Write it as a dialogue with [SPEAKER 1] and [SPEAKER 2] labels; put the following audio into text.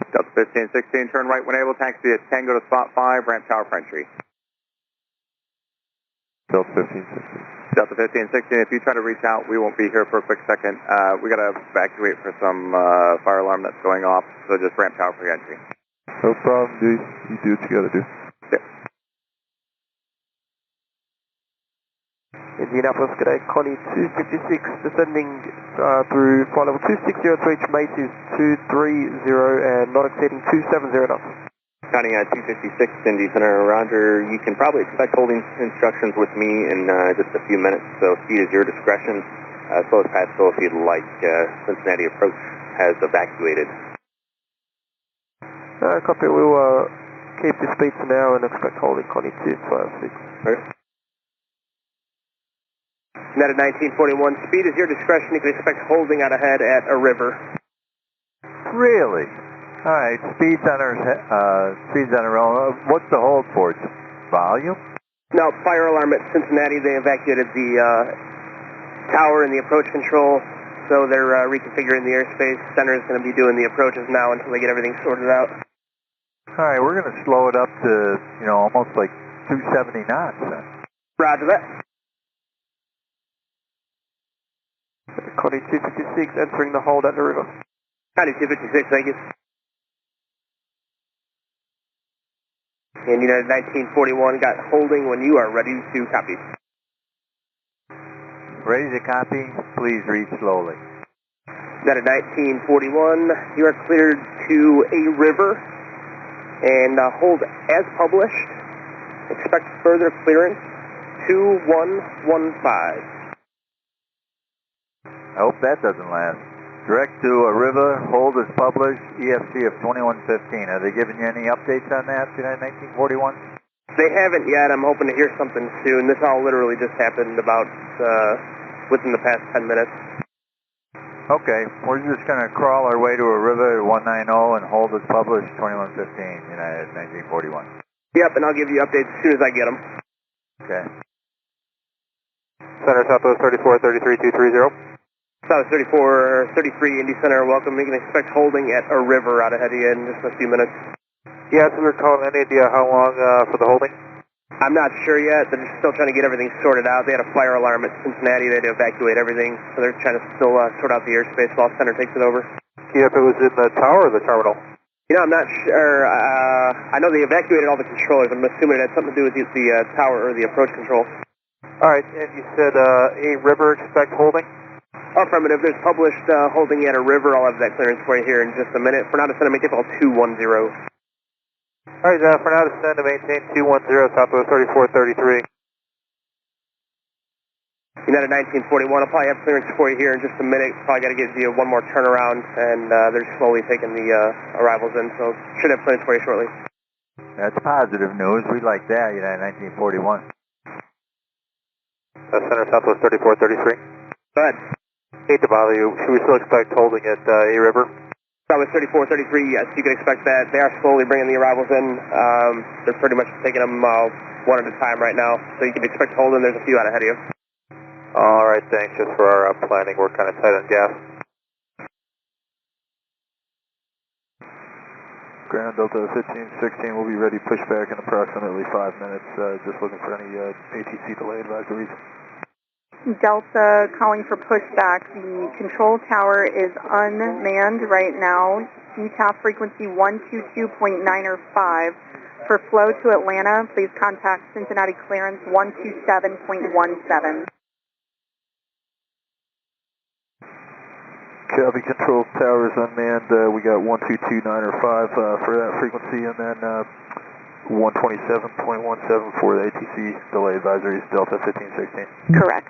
[SPEAKER 1] Delta 1516, turn right when able, taxi at Tango to spot 5, ramp tower for entry.
[SPEAKER 2] Delta 1516.
[SPEAKER 1] Delta 1516, if you try to reach out, we won't be here for a quick second. We got to evacuate for some fire alarm that's going off, so just ramp tower for entry.
[SPEAKER 2] No problem, dude. You do what you gotta do.
[SPEAKER 1] Yep.
[SPEAKER 3] Indianapolis, good day, Connie 256, descending through flight level 260 to reach mate is 230 and not exceeding 270 knots.
[SPEAKER 1] Connie 256, Indy Center, roger. You can probably expect holding instructions with me in just a few minutes, so speed is your discretion. Slow as possible if you'd like. Cincinnati approach has evacuated.
[SPEAKER 3] Copy, we'll keep the speed for now and expect holding Connie 256.
[SPEAKER 1] Okay.
[SPEAKER 3] United 1941, speed is your discretion. You can expect holding out ahead at a river.
[SPEAKER 2] Really? Alright, speed center own. What's the hold for? Volume?
[SPEAKER 3] No, fire alarm at Cincinnati. They evacuated the tower and the approach control, so they're reconfiguring the airspace. Center is going to be doing the approaches now until they get everything sorted out.
[SPEAKER 2] Alright, we're going to slow it up to, almost like 270 knots then.
[SPEAKER 3] Roger that. Connie 256 entering the hold at the river. Connie 256, thank you. And United 1941 got holding when you are ready to copy.
[SPEAKER 2] Ready to copy? Please read slowly.
[SPEAKER 3] United 1941, you are cleared to a river and hold as published. Expect further clearance 2115.
[SPEAKER 2] I hope that doesn't last. Direct to a river, hold as published, EFC of 2115. Are they giving you any updates on that, United 1941?
[SPEAKER 3] They haven't yet. I'm hoping to hear something soon. This all literally just happened about within the past 10 minutes.
[SPEAKER 2] Okay, we're just going to crawl our way to a river 190 and hold as published 2115, United 1941.
[SPEAKER 3] Yep, and I'll give you updates as soon as I get them.
[SPEAKER 2] Okay.
[SPEAKER 3] Center Southwest 3433230. South 3433, Indy Center, welcome. You can expect holding at a river out ahead of you in just a few minutes.
[SPEAKER 4] Yeah, so we're calling. Any idea how long for the holding?
[SPEAKER 3] I'm not sure yet. They're still trying to get everything sorted out. They had a fire alarm at Cincinnati. They had to evacuate everything, so they're trying to still sort out the airspace while Center takes it over.
[SPEAKER 4] Yeah, if it was in the tower or the terminal?
[SPEAKER 3] I'm not sure. I know they evacuated all the controllers. I'm assuming it had something to do with the tower or the approach control.
[SPEAKER 4] All right, and you said a river expect holding?
[SPEAKER 3] Affirmative. There's published holding at a river. I'll have that clearance for you here in just a minute. For now, to send a make it all 210.
[SPEAKER 4] All right, for now to send to maintain 210, Southwest 3433.
[SPEAKER 3] United 1941, I'll probably have clearance for you here in just a minute. Probably got to give you one more turnaround, and they're slowly taking the arrivals in, so should have clearance for you shortly.
[SPEAKER 2] That's positive news. We like that, United 1941.
[SPEAKER 4] Center Southwest 3433.
[SPEAKER 3] Go ahead.
[SPEAKER 4] Hate to bother you. Should we still expect holding at A River?
[SPEAKER 3] Southwest 3433, yes, you can expect that. They are slowly bringing the arrivals in. They're pretty much taking them one at a time right now, so you can expect holding. There's a few out ahead of you.
[SPEAKER 4] All right, thanks. Just for our planning, we're kind of tight on gas.
[SPEAKER 2] Ground Delta 1516 will be ready to push back in approximately 5 minutes. Just looking for any ATC delay advisories.
[SPEAKER 5] Delta calling for pushback. The control tower is unmanned right now. CTAF frequency 122.9 or 5. For flow to Atlanta, please contact Cincinnati clearance 127.17.
[SPEAKER 2] Copy, control tower is unmanned. We got 122.9 or 5 for that frequency, and then 127.17 for the ATC delay advisories, Delta 1516.
[SPEAKER 5] Correct.